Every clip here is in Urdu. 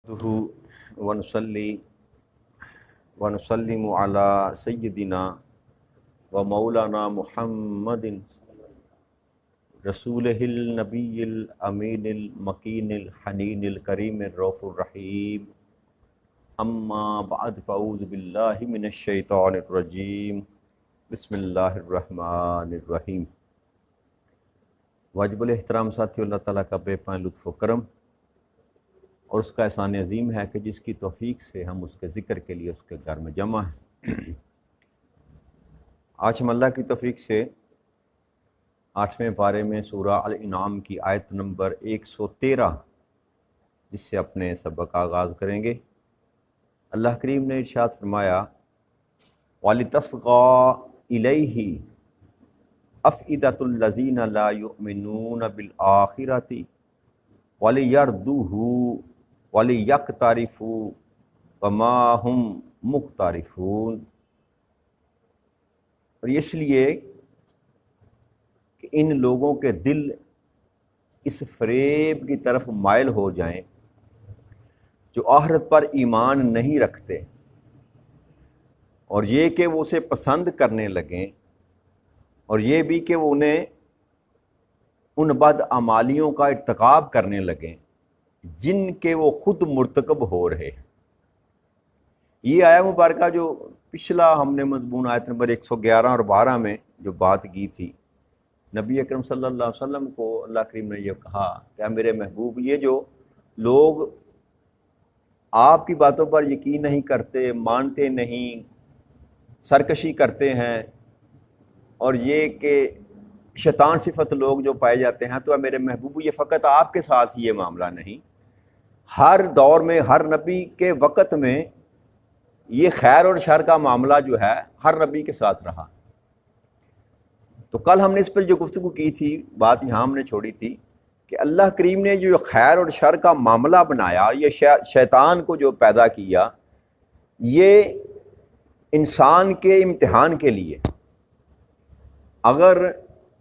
ونصلی ونسلم علی سیدنا و مولانا محمد رسولہ النبی الامین المکین الحنین الکریم الرؤوف الرحیم اما بعد فاعوذ باللہ من الشیطان الرجیم بسم اللہ الرحمن الرحیم۔ واجب الاحترام ساتھی، اللہ تعالیٰ کا بے پناہ لطف و کرم اور اس کا احسان عظیم ہے کہ جس کی توفیق سے ہم اس کے ذکر کے لیے اس کے گھر میں جمع ہیں۔ آج ہم اللہ کی توفیق سے 8ویں پارے میں سورہ الانعام کی آیت نمبر 113 جس سے اپنے سبق کا آغاز کریں گے۔ اللہ کریم نے ارشاد فرمایا وَلِتَصْغَىٰ إِلَيْهِ أَفْئِدَةُ الَّذِينَ لَا يُؤْمِنُونَ بِالْآخِرَةِ وَلِيَرْدُوهُ وَلِيَقْتَرِفُوا وَمَا هُمْ مُقْتَرِفُونَ، اور اس لیے کہ ان لوگوں کے دل اس فریب کی طرف مائل ہو جائیں جو آخرت پر ایمان نہیں رکھتے، اور یہ کہ وہ اسے پسند کرنے لگیں، اور یہ بھی کہ وہ انہیں ان بدعمالیوں کا ارتکاب کرنے لگیں جن کے وہ خود مرتکب ہو رہے ہیں۔ یہ آیت مبارکہ جو پچھلا ہم نے مضمون آیت نمبر 111 اور 12 میں جو بات کی تھی، نبی اکرم صلی اللہ علیہ وسلم کو اللہ کریم نے یہ کہا کہ اے میرے محبوب، یہ جو لوگ آپ کی باتوں پر یقین نہیں کرتے، مانتے نہیں، سرکشی کرتے ہیں، اور یہ کہ شیطان صفت لوگ جو پائے جاتے ہیں، تو میرے محبوب یہ فقط آپ کے ساتھ ہی یہ معاملہ نہیں، ہر دور میں ہر نبی کے وقت میں یہ خیر اور شر کا معاملہ جو ہے ہر نبی کے ساتھ رہا۔ تو کل ہم نے اس پر جو گفتگو کی تھی، بات یہاں ہم نے چھوڑی تھی کہ اللہ کریم نے جو خیر اور شر کا معاملہ بنایا، یہ شیطان کو جو پیدا کیا، یہ انسان کے امتحان کے لیے۔ اگر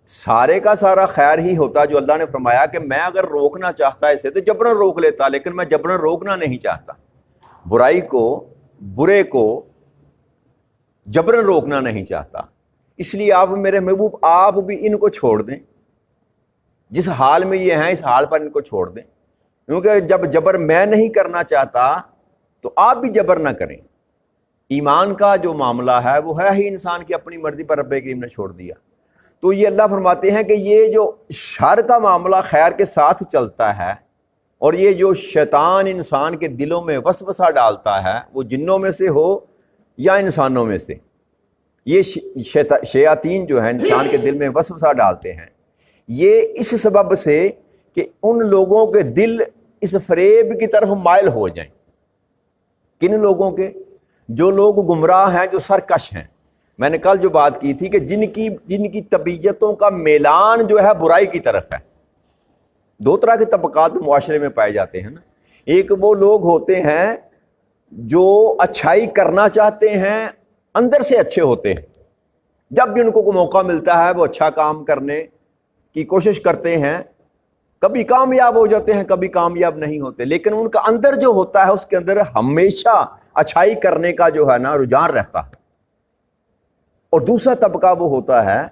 سارے کا سارا خیر ہی ہوتا جو اللہ نے فرمایا کہ میں اگر روکنا چاہتا اسے تو جبرن روک لیتا، لیکن میں جبرن روکنا نہیں چاہتا، برائی کو، برے کو جبرن روکنا نہیں چاہتا، اس لیے آپ میرے محبوب آپ بھی ان کو چھوڑ دیں، جس حال میں یہ ہیں اس حال پر ان کو چھوڑ دیں، کیونکہ جب جبر میں نہیں کرنا چاہتا تو آپ بھی جبر نہ کریں۔ ایمان کا جو معاملہ ہے وہ ہے ہی انسان کی اپنی مرضی پر رب کریم نے چھوڑ دیا۔ تو یہ اللہ فرماتے ہیں کہ یہ جو شر کا معاملہ خیر کے ساتھ چلتا ہے، اور یہ جو شیطان انسان کے دلوں میں وسوسہ ڈالتا ہے، وہ جنوں میں سے ہو یا انسانوں میں سے، یہ شیاطین جو ہیں انسان کے دل میں وسوسہ ڈالتے ہیں، یہ اس سبب سے کہ ان لوگوں کے دل اس فریب کی طرف مائل ہو جائیں۔ کن لوگوں کے؟ جو لوگ گمراہ ہیں، جو سرکش ہیں۔ میں نے کل جو بات کی تھی کہ جن کی طبیعتوں کا میلان جو ہے برائی کی طرف ہے۔ دو طرح کے طبقات معاشرے میں پائے جاتے ہیں نا۔ ایک وہ لوگ ہوتے ہیں جو اچھائی کرنا چاہتے ہیں، اندر سے اچھے ہوتے ہیں، جب بھی ان کو کوئی موقع ملتا ہے وہ اچھا کام کرنے کی کوشش کرتے ہیں، کبھی کامیاب ہو جاتے ہیں، کبھی کامیاب نہیں ہوتے، لیکن ان کا اندر جو ہوتا ہے اس کے اندر ہمیشہ اچھائی کرنے کا جو ہے نا رجحان رہتا ہے۔ اور دوسرا طبقہ وہ ہوتا ہے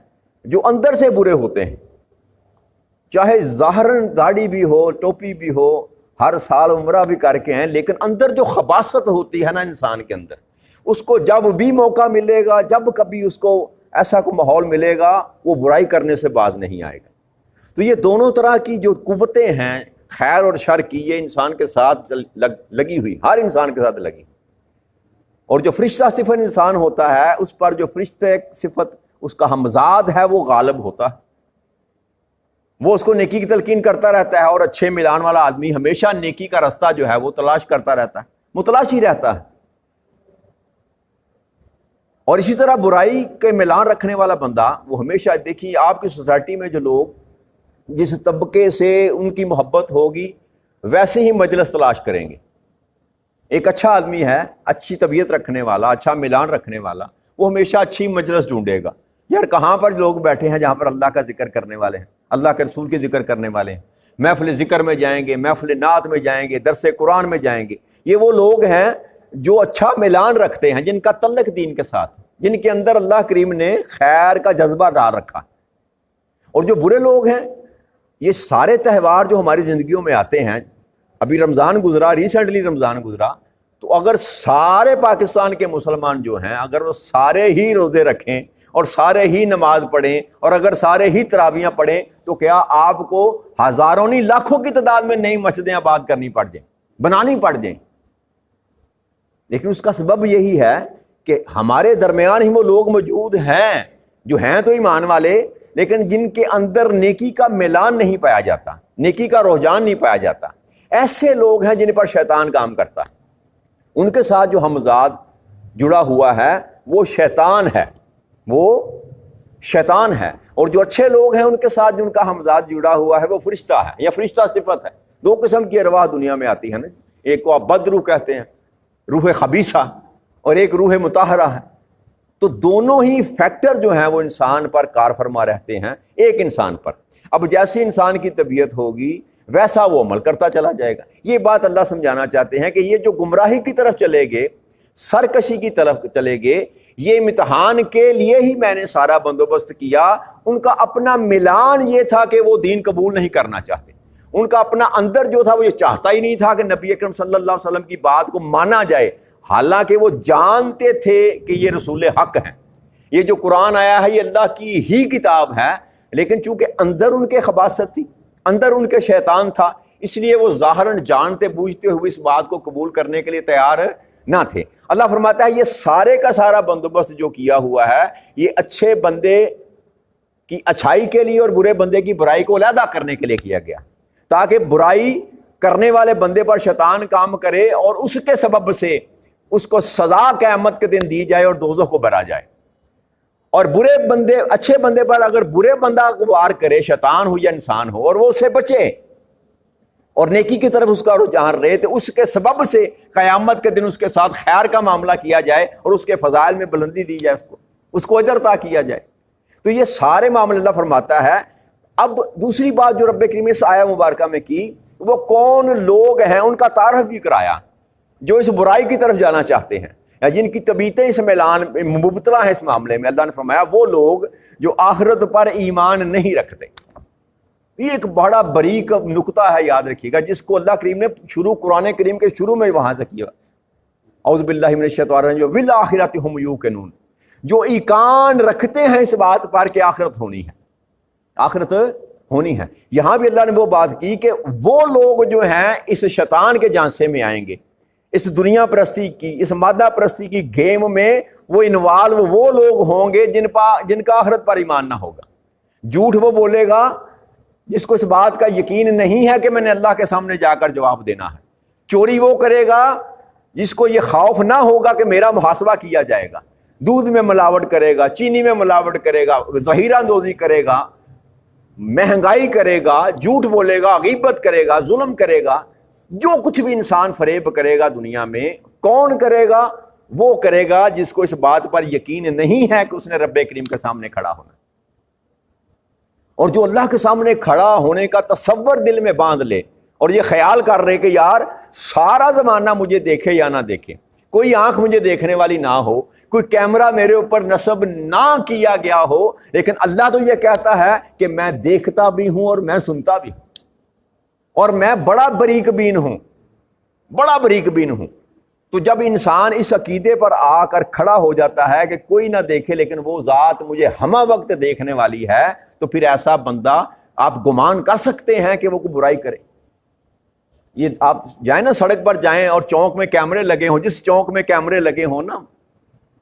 جو اندر سے برے ہوتے ہیں، چاہے ظاہراً داڑھی بھی ہو، ٹوپی بھی ہو، ہر سال عمرہ بھی کر کے ہیں، لیکن اندر جو خباثت ہوتی ہے نا انسان کے اندر، اس کو جب بھی موقع ملے گا، جب کبھی اس کو ایسا کوئی ماحول ملے گا، وہ برائی کرنے سے باز نہیں آئے گا۔ تو یہ دونوں طرح کی جو قوتیں ہیں خیر اور شر کی، یہ انسان کے ساتھ لگی ہوئی، ہر انسان کے ساتھ لگی۔ اور جو فرشتہ صفت انسان ہوتا ہے، اس پر جو فرشتہ صفت اس کا ہمزاد ہے وہ غالب ہوتا ہے، وہ اس کو نیکی کی تلقین کرتا رہتا ہے، اور اچھے ملان والا آدمی ہمیشہ نیکی کا راستہ جو ہے وہ تلاش کرتا رہتا ہے، متلاشی رہتا ہے۔ اور اسی طرح برائی کے ملان رکھنے والا بندہ وہ ہمیشہ، دیکھیے آپ کی سوسائٹی میں جو لوگ جس طبقے سے ان کی محبت ہوگی ویسے ہی مجلس تلاش کریں گے۔ ایک اچھا آدمی ہے، اچھی طبیعت رکھنے والا، اچھا ملان رکھنے والا، وہ ہمیشہ اچھی مجلس ڈھونڈے گا۔ یار کہاں پر لوگ بیٹھے ہیں جہاں پر اللہ کا ذکر کرنے والے ہیں، اللہ کے رسول کے ذکر کرنے والے ہیں، محفل ذکر میں جائیں گے، محفل نعت میں جائیں گے، درس قرآن میں جائیں گے۔ یہ وہ لوگ ہیں جو اچھا ملان رکھتے ہیں، جن کا تعلق دین کے ساتھ، جن کے اندر اللہ کریم نے خیر کا جذبہ ڈال رکھا۔ اور جو برے لوگ ہیں، یہ سارے تہوار جو ہماری زندگیوں میں آتے ہیں، ابھی رمضان گزرا، ریسنٹلی رمضان گزرا، تو اگر سارے پاکستان کے مسلمان جو ہیں، اگر وہ سارے ہی روزے رکھیں اور سارے ہی نماز پڑھیں اور اگر سارے ہی تراویحاں پڑھیں، تو کیا آپ کو ہزاروں نہیں لاکھوں کی تعداد میں نئی مسجدیں آباد کرنی پڑ جائیں، بنانی پڑ جائیں۔ لیکن اس کا سبب یہی ہے کہ ہمارے درمیان ہی وہ لوگ موجود ہیں جو ہیں تو ایمان والے، لیکن جن کے اندر نیکی کا میلان نہیں پایا جاتا، نیکی کا رجحان نہیں پایا جاتا۔ ایسے لوگ ہیں جن پر شیطان کام کرتا ہے، ان کے ساتھ جو ہمزاد جڑا ہوا ہے وہ شیطان ہے، وہ شیطان ہے۔ اور جو اچھے لوگ ہیں ان کے ساتھ جن کا ہمزاد جڑا ہوا ہے وہ فرشتہ ہے، یا فرشتہ صفت ہے۔ دو قسم کی ارواح دنیا میں آتی ہے نا، ایک کو آپ بد روح کہتے ہیں، روح خبیثہ، اور ایک روح مطہرہ ہے۔ تو دونوں ہی فیکٹر جو ہیں وہ انسان پر کار فرما رہتے ہیں، ایک انسان پر۔ اب جیسی انسان کی طبیعت ہوگی ویسا وہ عمل کرتا چلا جائے گا۔ یہ بات اللہ سمجھانا چاہتے ہیں کہ یہ جو گمراہی کی طرف چلے گے، سرکشی کی طرف چلے گے، یہ امتحان کے لیے ہی میں نے سارا بندوبست کیا۔ ان کا اپنا ملان یہ تھا کہ وہ دین قبول نہیں کرنا چاہتے، ان کا اپنا اندر جو تھا وہ یہ چاہتا ہی نہیں تھا کہ نبی اکرم صلی اللہ علیہ وسلم کی بات کو مانا جائے، حالانکہ وہ جانتے تھے کہ یہ رسول حق ہیں، یہ جو قرآن آیا ہے یہ اللہ کی ہی کتاب ہے، لیکن چونکہ اندر ان کے خباثت تھی، اندر ان کے شیطان تھا، اس لیے وہ ظاہراً جانتے بوجھتے ہوئے اس بات کو قبول کرنے کے لیے تیار نہ تھے۔ اللہ فرماتا ہے یہ سارے کا سارا بندوبست جو کیا ہوا ہے یہ اچھے بندے کی اچھائی کے لیے اور برے بندے کی برائی کو علیحدہ کرنے کے لیے کیا گیا، تاکہ برائی کرنے والے بندے پر شیطان کام کرے اور اس کے سبب سے اس کو سزا قیامت کے دن دی جائے اور دوزخ کو بھرا جائے، اور برے بندے اچھے بندے پر اگر برے بندہ کو وار کرے، شیطان ہو یا انسان ہو، اور وہ اس سے بچے اور نیکی کی طرف اس کا رجحان رہے، تو اس کے سبب سے قیامت کے دن اس کے ساتھ خیر کا معاملہ کیا جائے اور اس کے فضائل میں بلندی دی جائے، اس کو اجر عطا کیا جائے۔ تو یہ سارے معاملے اللہ فرماتا ہے۔ اب دوسری بات جو رب کریم نے اس آیہ مبارکہ میں کی، وہ کون لوگ ہیں ان کا تعارف بھی کرایا جو اس برائی کی طرف جانا چاہتے ہیں یا جن کی طبیعتیں اس میلان مبتلا ہیں اس معاملے میں۔ اللہ نے فرمایا وہ لوگ جو آخرت پر ایمان نہیں رکھتے۔ یہ ایک بڑا باریک نقطہ ہے، یاد رکھیے گا، جس کو اللہ کریم نے قرآن کریم کے شروع میں وہاں سے کیا، اعوذ باللہ من الشیطان الرجیم، بالآخرۃ ھم یوقنون، جو ایمان رکھتے ہیں اس بات پر کہ آخرت ہونی ہے، آخرت ہونی ہے۔ یہاں بھی اللہ نے وہ بات کی کہ وہ لوگ جو ہیں اس شیطان کے جانسے میں آئیں گے، اس دنیا پرستی کی، اس مادہ پرستی کی گیم میں وہ انوالو وہ لوگ ہوں گے جن کا آخرت پر ایمان نہ ہوگا۔ جھوٹ وہ بولے گا جس کو اس بات کا یقین نہیں ہے کہ میں نے اللہ کے سامنے جا کر جواب دینا ہے۔ چوری وہ کرے گا جس کو یہ خوف نہ ہوگا کہ میرا محاسبہ کیا جائے گا۔ دودھ میں ملاوٹ کرے گا، چینی میں ملاوٹ کرے گا، ذخیرہ اندوزی کرے گا، مہنگائی کرے گا، جھوٹ بولے گا، غیبت کرے گا، ظلم کرے گا، جو کچھ بھی انسان فریب کرے گا دنیا میں، کون کرے گا؟ وہ کرے گا جس کو اس بات پر یقین نہیں ہے کہ اس نے رب کریم کے سامنے کھڑا ہونا۔ اور جو اللہ کے سامنے کھڑا ہونے کا تصور دل میں باندھ لے اور یہ خیال کر رہے کہ یار سارا زمانہ مجھے دیکھے یا نہ دیکھے، کوئی آنکھ مجھے دیکھنے والی نہ ہو، کوئی کیمرہ میرے اوپر نصب نہ کیا گیا ہو، لیکن اللہ تو یہ کہتا ہے کہ میں دیکھتا بھی ہوں اور میں سنتا بھی ہوں، اور میں بڑا باریک بین ہوں، بڑا باریک بین ہوں۔ تو جب انسان اس عقیدے پر آ کر کھڑا ہو جاتا ہے کہ کوئی نہ دیکھے لیکن وہ ذات مجھے ہمہ وقت دیکھنے والی ہے، تو پھر ایسا بندہ آپ گمان کر سکتے ہیں کہ وہ کوئی برائی کرے۔ یہ آپ جائیں نا، سڑک پر جائیں اور چوک میں کیمرے لگے ہوں، جس چوک میں کیمرے لگے ہوں نا،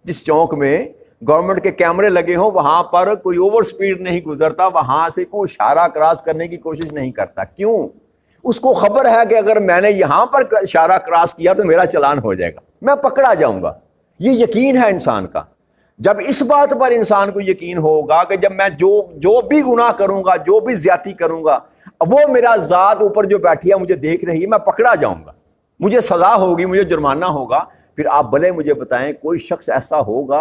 جس چوک میں گورنمنٹ کے کیمرے لگے ہوں، وہاں پر کوئی اوور سپیڈ نہیں گزرتا، وہاں سے کوئی اشارہ کراس کرنے کی کوشش نہیں کرتا۔ کیوں؟ اس کو خبر ہے کہ اگر میں نے یہاں پر اشارہ کراس کیا تو میرا چلان ہو جائے گا، میں پکڑا جاؤں گا۔ یہ یقین ہے انسان کا۔ جب اس بات پر انسان کو یقین ہوگا کہ جب میں جو بھی گناہ کروں گا، جو بھی زیادتی کروں گا، وہ میرا ذات اوپر جو بیٹھی ہے مجھے دیکھ رہی ہے، میں پکڑا جاؤں گا، مجھے سزا ہوگی، مجھے جرمانہ ہوگا، پھر آپ بھلے مجھے بتائیں کوئی شخص ایسا ہوگا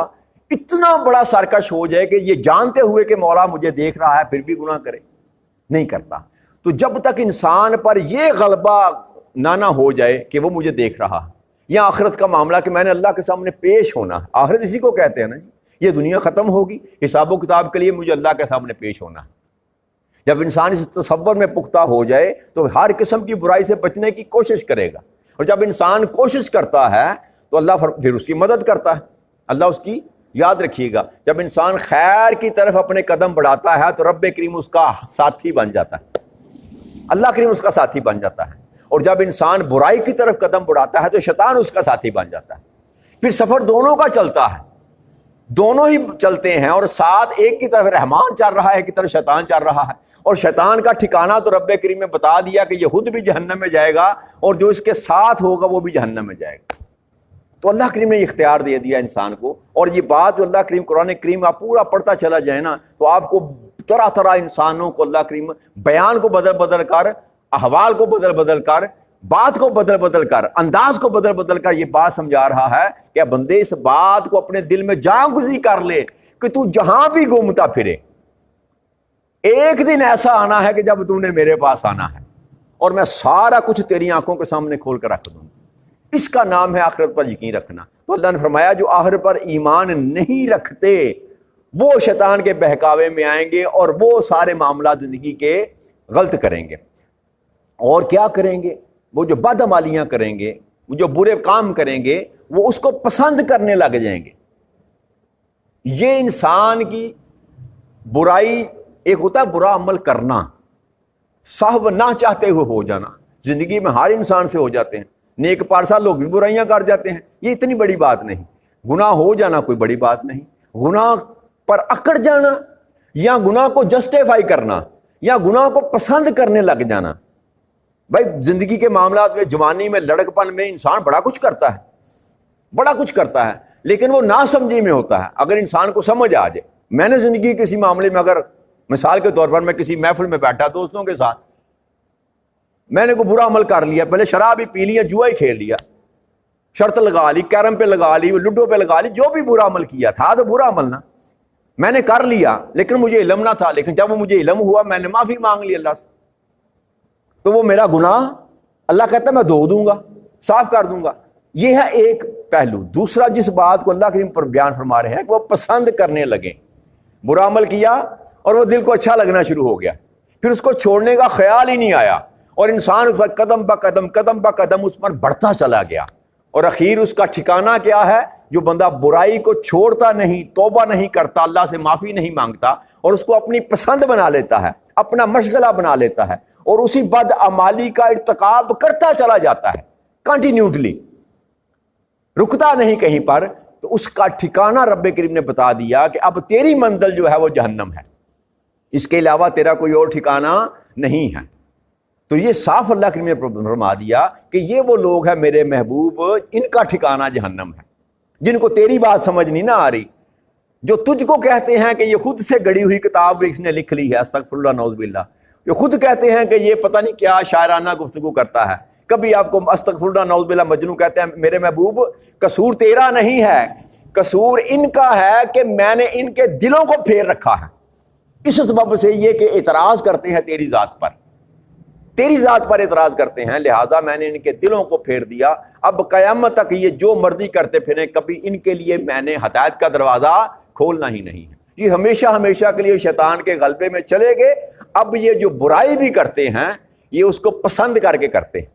اتنا بڑا سرکش ہو جائے کہ یہ جانتے ہوئے کہ مولا مجھے دیکھ رہا ہے پھر بھی گناہ کرے؟ نہیں کرتا۔ تو جب تک انسان پر یہ غلبہ نہ ہو جائے کہ وہ مجھے دیکھ رہا ہے، یا آخرت کا معاملہ کہ میں نے اللہ کے سامنے پیش ہونا، آخرت اسی کو کہتے ہیں نا جی، یہ دنیا ختم ہوگی، حساب و کتاب کے لیے مجھے اللہ کے سامنے پیش ہونا ہے۔ جب انسان اس تصور میں پختہ ہو جائے تو ہر قسم کی برائی سے بچنے کی کوشش کرے گا، اور جب انسان کوشش کرتا ہے تو اللہ پھر اس کی مدد کرتا ہے، اللہ اس کی، یاد رکھیے گا، جب انسان خیر کی طرف اپنے قدم بڑھاتا ہے تو رب کریم اس کا ساتھی بن جاتا ہے، اللہ کریم اس کا ساتھی بن جاتا ہے، اور جب انسان برائی کی طرف قدم بڑھاتا ہے تو شیطان اس کا ساتھی بن جاتا ہے۔ پھر سفر دونوں کا چلتا ہے، دونوں ہی چلتے ہیں، اور ساتھ ایک کی طرف رحمان چل رہا ہے، ایک کی طرف شیطان چل رہا ہے، اور شیطان کا ٹھکانہ تو رب کریم نے بتا دیا کہ یہ خود بھی جہنم میں جائے گا، اور جو اس کے ساتھ ہوگا وہ بھی جہنم میں جائے گا۔ تو اللہ کریم نے اختیار دے دیا انسان کو، اور یہ بات جو اللہ کریم قرآن کریم آپ پورا پڑھتا چلا جائے نا تو آپ کو طرح طرح انسانوں کو اللہ کریم بیان کو بدل بدل کر، احوال کو بدل بدل کر، بات کو بدل بدل کر، انداز کو بدل بدل کر یہ بات سمجھا رہا ہے کہ بندے اس بات کو اپنے دل میں جاں گزی کر لے کہ تو جہاں بھی گھومتا پھرے، ایک دن ایسا آنا ہے کہ جب تم نے میرے پاس آنا ہے اور میں سارا کچھ تیری آنکھوں کے سامنے کھول کر رکھ دوں۔ اس کا نام ہے آخرت پر یقین رکھنا۔ تو اللہ نے فرمایا جو آخرت پر ایمان نہیں رکھتے وہ شیطان کے بہکاوے میں آئیں گے اور وہ سارے معاملات زندگی کے غلط کریں گے، اور کیا کریں گے؟ وہ جو بدعمالیاں کریں گے، وہ جو برے کام کریں گے، وہ اس کو پسند کرنے لگ جائیں گے۔ یہ انسان کی برائی، ایک ہوتا ہے برا عمل کرنا، صاحب نہ چاہتے ہوئے ہو جانا، زندگی میں ہر انسان سے ہو جاتے ہیں، نیک پارسا لوگ بھی برائیاں کر جاتے ہیں، یہ اتنی بڑی بات نہیں، گناہ ہو جانا کوئی بڑی بات نہیں، گناہ پر اکڑ جانا یا گناہ کو جسٹیفائی کرنا یا گناہ کو پسند کرنے لگ جانا۔ بھائی زندگی کے معاملات میں، جوانی میں، لڑک پن میں انسان بڑا کچھ کرتا ہے، بڑا کچھ کرتا ہے، لیکن وہ ناسمجھی میں ہوتا ہے۔ اگر انسان کو سمجھ آ جائے، میں نے زندگی کسی معاملے میں، اگر مثال کے طور پر میں کسی محفل میں بیٹھا دوستوں کے ساتھ، میں نے کوئی برا عمل کر لیا، پہلے شراب ہی پی لیا، جوا ہی کھیل لیا، شرط لگا لی، کیرم پہ لگا لی، لوڈو پہ لگا لی، جو بھی برا عمل کیا تھا تو برا عمل نا میں نے کر لیا، لیکن مجھے علم نہ تھا، لیکن جب وہ مجھے علم ہوا میں نے معافی مانگ لی اللہ سے، تو وہ میرا گناہ اللہ کہتا ہے میں دھو دوں گا، صاف کر دوں گا۔ یہ ہے ایک پہلو۔ دوسرا جس بات کو اللہ کریم پر بیان فرما رہے ہیں کہ وہ پسند کرنے لگے، برا عمل کیا اور وہ دل کو اچھا لگنا شروع ہو گیا، پھر اس کو چھوڑنے کا خیال ہی نہیں آیا، اور انسان اس پر قدم بہ قدم اس پر بڑھتا چلا گیا، اور اخیر اس کا ٹھکانہ کیا ہے؟ جو بندہ برائی کو چھوڑتا نہیں، توبہ نہیں کرتا، اللہ سے معافی نہیں مانگتا، اور اس کو اپنی پسند بنا لیتا ہے، اپنا مشغلہ بنا لیتا ہے، اور اسی بدعمالی کا ارتکاب کرتا چلا جاتا ہے کنٹینیوٹلی، رکتا نہیں کہیں پر، تو اس کا ٹھکانہ رب کریم نے بتا دیا کہ اب تیری منزل جو ہے وہ جہنم ہے، اس کے علاوہ تیرا کوئی اور ٹھکانہ نہیں ہے۔ تو یہ صاف اللہ کریم نے فرما دیا کہ یہ وہ لوگ ہیں میرے محبوب، ان کا ٹھکانہ جہنم ہے، جن کو تیری بات سمجھ نہیں نہ آ رہی، جو تجھ کو کہتے ہیں کہ یہ خود سے گڑی ہوئی کتاب اس نے لکھ لی ہے، استغفر اللہ نعوذ باللہ، جو خود کہتے ہیں کہ یہ پتہ نہیں کیا شاعرانہ گفتگو کرتا ہے، کبھی آپ کو استغفر اللہ نعوذ باللہ مجنون کہتے ہیں، میرے محبوب قصور تیرا نہیں ہے، قصور ان کا ہے کہ میں نے ان کے دلوں کو پھیر رکھا ہے، اس سبب سے یہ کہ اعتراض کرتے ہیں تیری ذات پر، تیری ذات پر اعتراض کرتے ہیں، لہٰذا میں نے ان کے دلوں کو پھیر دیا، اب قیامت تک یہ جو مرضی کرتے پھریں، کبھی ان کے لیے میں نے ہدایت کا دروازہ کھولنا ہی نہیں ہے۔ یہ ہمیشہ ہمیشہ کے لیے شیطان کے غلبے میں چلے گئے۔ اب یہ جو برائی بھی کرتے ہیں یہ اس کو پسند کر کے کرتے ہیں،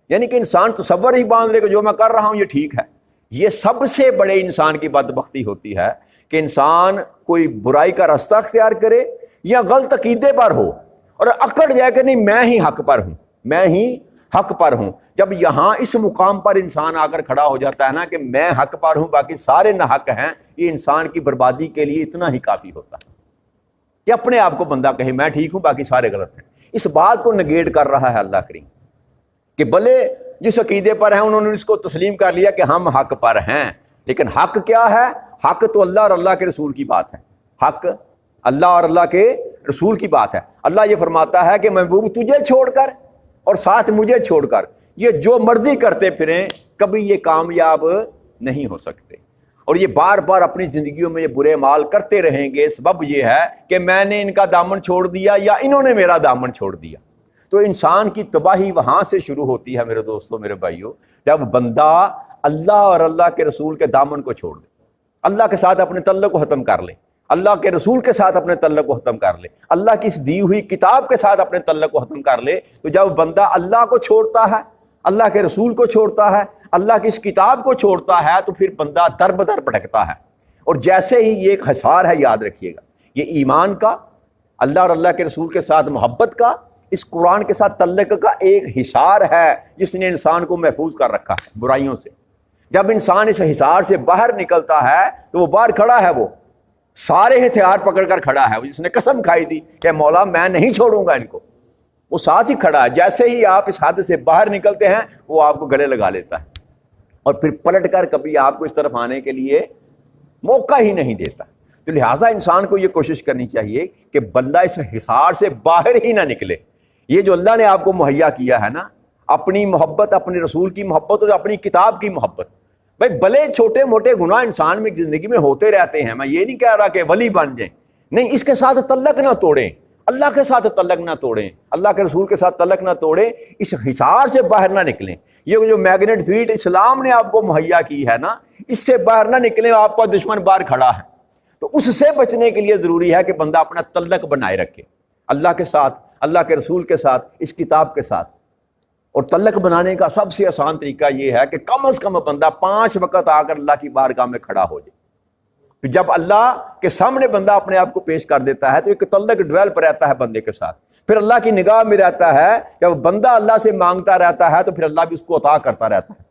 یعنی کہ انسان تصور ہی باندھ لے کہ جو میں کر رہا ہوں یہ ٹھیک ہے۔ یہ سب سے بڑے انسان کی بدبختی ہوتی ہے کہ انسان کوئی برائی کا راستہ اختیار کرے یا غلط عقیدے پر ہو اور اکڑ جائے کہ نہیں میں ہی حق پر ہوں، میں ہی حق پر ہوں۔ جب یہاں اس مقام پر انسان آ کر کھڑا ہو جاتا ہے نا کہ میں حق پر ہوں باقی سارے ناحق ہیں، یہ انسان کی بربادی کے لیے اتنا ہی کافی ہوتا ہے کہ اپنے آپ کو بندہ کہے میں ٹھیک ہوں باقی سارے غلط ہیں۔ اس بات کو نگیٹ کر رہا ہے اللہ کریم کہ بھلے جس عقیدے پر ہیں انہوں نے اس کو تسلیم کر لیا کہ ہم حق پر ہیں، لیکن حق کیا ہے؟ حق تو اللہ اور اللہ کے رسول کی بات ہے، حق اللہ اور اللہ کے رسول کی بات ہے۔ اللہ یہ فرماتا ہے کہ محبوب تجھے چھوڑ کر اور ساتھ مجھے چھوڑ کر یہ جو مرضی کرتے پھریں کبھی یہ کامیاب نہیں ہو سکتے، اور یہ بار بار اپنی زندگیوں میں یہ برے اعمال کرتے رہیں گے۔ سبب یہ ہے کہ میں نے ان کا دامن چھوڑ دیا یا انہوں نے میرا دامن چھوڑ دیا۔ تو انسان کی تباہی وہاں سے شروع ہوتی ہے میرے دوستوں، میرے بھائیوں، جب بندہ اللہ اور اللہ کے رسول کے دامن کو چھوڑ دے، اللہ کے ساتھ اپنے تعلق کو ختم کر لے، اللہ کے رسول کے ساتھ اپنے تعلق کو ختم کر لے، اللہ کی اس دی ہوئی کتاب کے ساتھ اپنے تعلق کو ختم کر لے، تو جب بندہ اللہ کو چھوڑتا ہے، اللہ کے رسول کو چھوڑتا ہے، اللہ کی اس کتاب کو چھوڑتا ہے، تو پھر بندہ در بدر بھٹکتا ہے۔ اور جیسے ہی یہ ایک حصار ہے، یاد رکھیے گا، یہ ایمان کا، اللہ اور اللہ کے رسول کے ساتھ محبت کا، اس قرآن کے ساتھ تعلق کا ایک حصار ہے جس نے انسان کو محفوظ کر رکھا ہے برائیوں سے۔ جب انسان اس حصار سے باہر نکلتا ہے تو وہ باہر کھڑا ہے، وہ سارے ہتھیار پکڑ کر کھڑا ہے، جس نے قسم کھائی تھی کہ مولا میں نہیں چھوڑوں گا ان کو، وہ ساتھ ہی کھڑا ہے۔ جیسے ہی آپ اس حد سے باہر نکلتے ہیں وہ آپ کو گلے لگا لیتا ہے اور پھر پلٹ کر کبھی آپ کو اس طرف آنے کے لیے موقع ہی نہیں دیتا۔ تو لہٰذا انسان کو یہ کوشش کرنی چاہیے کہ بندہ اس حصار سے باہر ہی نہ نکلے۔ یہ جو اللہ نے آپ کو مہیا کیا ہے نا، اپنی محبت، اپنے رسول کی محبت اور اپنی کتاب کی محبت، بھائی بھلے چھوٹے موٹے گناہ انسان میں زندگی میں ہوتے رہتے ہیں، میں یہ نہیں کہہ رہا کہ ولی بن جائیں، نہیں، اس کے ساتھ تعلق نہ توڑیں، اللہ کے ساتھ تعلق نہ توڑیں، اللہ کے رسول کے ساتھ تعلق نہ توڑیں، اس حصار سے باہر نہ نکلیں۔ یہ جو میگنیٹ فیلڈ اسلام نے آپ کو مہیا کی ہے نا، اس سے باہر نہ نکلیں، آپ کا دشمن باہر کھڑا ہے۔ تو اس سے بچنے کے لیے ضروری ہے کہ بندہ اپنا تعلق بنائے رکھے اللہ کے ساتھ، اللہ کے رسول کے ساتھ، اس کتاب کے ساتھ۔ اور تعلق بنانے کا سب سے آسان طریقہ یہ ہے کہ کم از کم بندہ 5 وقت آ کر اللہ کی بارگاہ میں کھڑا ہو جائے۔ پھر جب اللہ کے سامنے بندہ اپنے آپ کو پیش کر دیتا ہے تو ایک تعلق ڈیولپ رہتا ہے بندے کے ساتھ، پھر اللہ کی نگاہ میں رہتا ہے۔ جب بندہ اللہ سے مانگتا رہتا ہے تو پھر اللہ بھی اس کو عطا کرتا رہتا ہے۔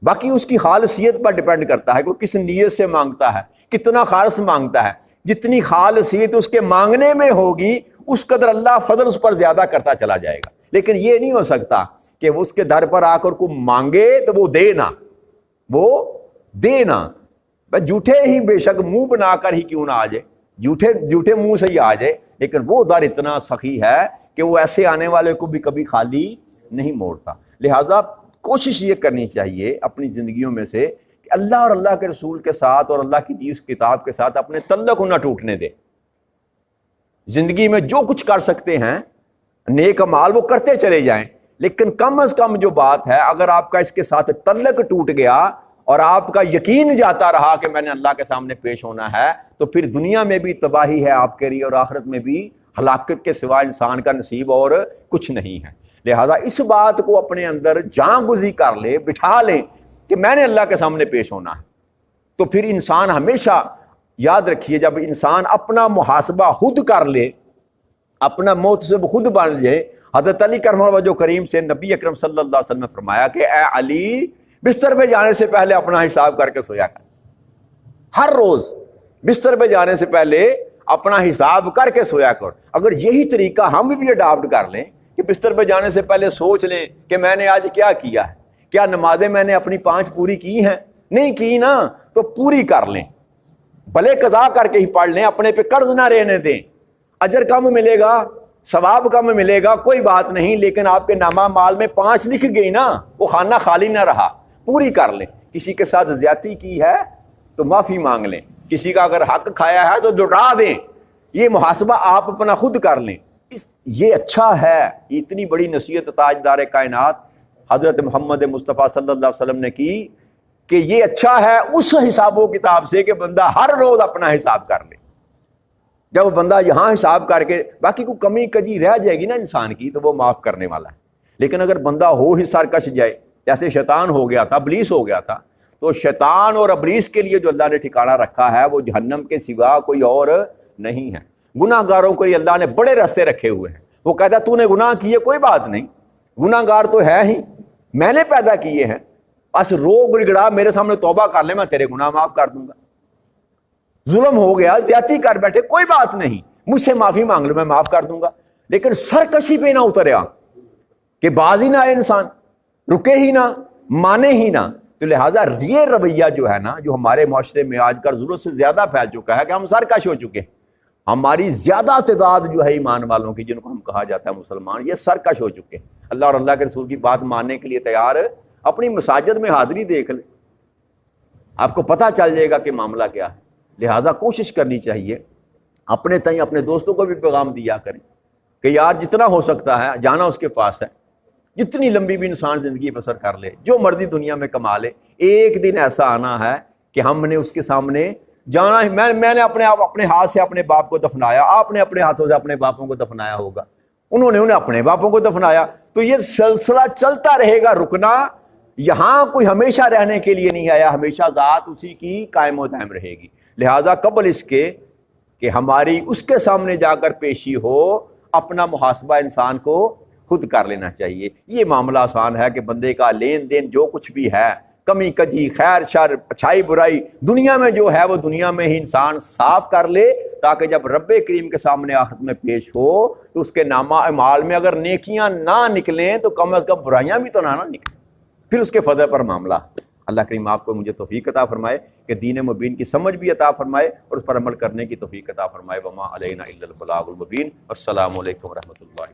باقی اس کی خالصیت پر ڈیپینڈ کرتا ہے کہ وہ کس نیت سے مانگتا ہے، کتنا خالص مانگتا ہے۔ جتنی خالصیت اس کے مانگنے میں ہوگی اس قدر اللہ فضل اس پر زیادہ کرتا چلا جائے گا۔ لیکن یہ نہیں ہو سکتا کہ وہ اس کے در پر آ کر کو مانگے تو وہ دے نہ۔ بس جھوٹے ہی بے شک منہ بنا کر ہی کیوں نہ آ جائے، جھوٹے منہ سے ہی آ جائے، لیکن وہ در اتنا سخی ہے کہ وہ ایسے آنے والے کو بھی کبھی خالی نہیں موڑتا۔ لہٰذا کوشش یہ کرنی چاہیے اپنی زندگیوں میں سے کہ اللہ اور اللہ کے رسول کے ساتھ اور اللہ کی دی اس کتاب کے ساتھ اپنے تعلق کو نہ ٹوٹنے دے۔ زندگی میں جو کچھ کر سکتے ہیں نیک اعمال وہ کرتے چلے جائیں، لیکن کم از کم جو بات ہے، اگر آپ کا اس کے ساتھ تعلق ٹوٹ گیا اور آپ کا یقین جاتا رہا کہ میں نے اللہ کے سامنے پیش ہونا ہے، تو پھر دنیا میں بھی تباہی ہے آپ کے لیے اور آخرت میں بھی ہلاکت کے سوا انسان کا نصیب اور کچھ نہیں ہے۔ لہٰذا اس بات کو اپنے اندر جان گزی کر لے، بٹھا لیں کہ میں نے اللہ کے سامنے پیش ہونا ہے۔ تو پھر انسان ہمیشہ یاد رکھیے، جب انسان اپنا محاسبہ خود کر لے، اپنا محتسب خود بن جائے، حضرت علی کرم اللہ وجہ کریم سے نبی اکرم صلی اللہ علیہ وسلم نے فرمایا کہ اے علی، بستر پہ جانے سے پہلے اپنا حساب کر کے سویا کر۔ ہر روز بستر پہ جانے سے پہلے اپنا حساب کر کے سویا کر۔ اگر یہی طریقہ ہم بھی اڈاپٹ کر لیں کہ بستر پہ جانے سے پہلے سوچ لیں کہ میں نے آج کیا کیا ہے، کیا نمازیں میں نے اپنی 5 پوری کی ہیں، نہیں کی نا تو پوری کر لیں، بھلے قضا کر کے ہی پڑھ لیں، اپنے پہ قرض نہ رہنے دیں۔ اجر کم ملے گا، ثواب کم ملے گا، کوئی بات نہیں، لیکن آپ کے نامہ مال میں 5 لکھ گئی نا، وہ خانہ خالی نہ رہا، پوری کر لیں۔ کسی کے ساتھ زیادتی کی ہے تو معافی مانگ لیں، کسی کا اگر حق کھایا ہے تو لوٹا دیں۔ یہ محاسبہ آپ اپنا خود کر لیں، یہ اچھا ہے۔ اتنی بڑی نصیحت تاجدار کائنات حضرت محمد مصطفیٰ صلی اللہ علیہ وسلم نے کی کہ یہ اچھا ہے اس حساب و کتاب سے کہ بندہ ہر روز اپنا حساب کر لے۔ جب بندہ یہاں حساب کر کے باقی کو کمی کجی رہ جائے گی نا انسان کی، تو وہ معاف کرنے والا ہے۔ لیکن اگر بندہ ہو ہی سرکش جائے، جیسے شیطان ہو گیا تھا، ابلیس ہو گیا تھا، تو شیطان اور ابلیس کے لیے جو اللہ نے ٹھکانہ رکھا ہے وہ جہنم کے سوا کوئی اور نہیں ہے۔ گناہ گاروں کو اللہ نے بڑے راستے رکھے ہوئے ہیں۔ وہ کہتا ہے تو نے گناہ کیے، کوئی بات نہیں، گناہ گار تو ہے ہی، میں نے پیدا کیے ہیں، بس رو گڑگڑا میرے سامنے توبہ کر لے، میں تیرے گناہ معاف کر دوں گا۔ ظلم ہو گیا، زیادتی کر بیٹھے، کوئی بات نہیں، مجھ سے معافی مانگ لو، میں معاف کر دوں گا۔ لیکن سرکشی پہ نہ اتریا کہ باز ہی نہ آئے، انسان رکے ہی نہ، مانے ہی نہ۔ تو لہٰذا یہ رویہ جو ہے نا، جو ہمارے معاشرے میں آج کل ضرورت سے زیادہ پھیل چکا ہے کہ ہم سرکش ہو چکے ہیں۔ ہماری زیادہ تعداد جو ہے ایمان والوں کی، جن کو ہم کہا جاتا ہے مسلمان، یہ سرکش ہو چکے ہیں۔ اللہ اور اللہ کے رسول کی بات ماننے کے لیے تیار، اپنی مساجد میں حاضری دیکھ لیں، آپ کو پتہ چل جائے گا کہ معاملہ کیا ہے۔ لہٰذا کوشش کرنی چاہیے، اپنے تئیں اپنے دوستوں کو بھی پیغام دیا کریں، کہ یار جتنا ہو سکتا ہے جانا اس کے پاس ہے، جتنی لمبی بھی انسان زندگی بسر کر لے، جو مرضی دنیا میں کما لے، ایک دن ایسا آنا ہے کہ ہم نے اس کے سامنے جانا ہے۔ میں نے اپنے ہاتھ سے اپنے باپ کو دفنایا، آپ نے اپنے ہاتھوں سے اپنے باپوں کو دفنایا ہوگا، انہوں نے اپنے باپوں کو دفنایا، تو یہ سلسلہ چلتا رہے گا، رکنا یہاں کوئی ہمیشہ رہنے کے لیے نہیں آیا، ہمیشہ ذات اسی کی قائم و دائم رہے گی۔ لہٰذا قبل اس کے کہ ہماری اس کے سامنے جا کر پیشی ہو، اپنا محاسبہ انسان کو خود کر لینا چاہیے۔ یہ معاملہ آسان ہے کہ بندے کا لین دین جو کچھ بھی ہے، کمی کجی، خیر شر، اچھائی برائی، دنیا میں جو ہے وہ دنیا میں ہی انسان صاف کر لے، تاکہ جب رب کریم کے سامنے آخرت میں پیش ہو تو اس کے نامہ اعمال میں اگر نیکیاں نہ نکلیں تو کم از کم برائیاں بھی تو نہ نکلیں، پھر اس کے فضل پر معاملہ۔ اللہ کریم آپ کو مجھے توفیق عطا فرمائے کہ دین مبین کی سمجھ بھی عطا فرمائے اور اس پر عمل کرنے کی توفیق عطا فرمائے۔ وما علینا الا البلاغ المبین۔ السلام علیکم ورحمۃ اللہ۔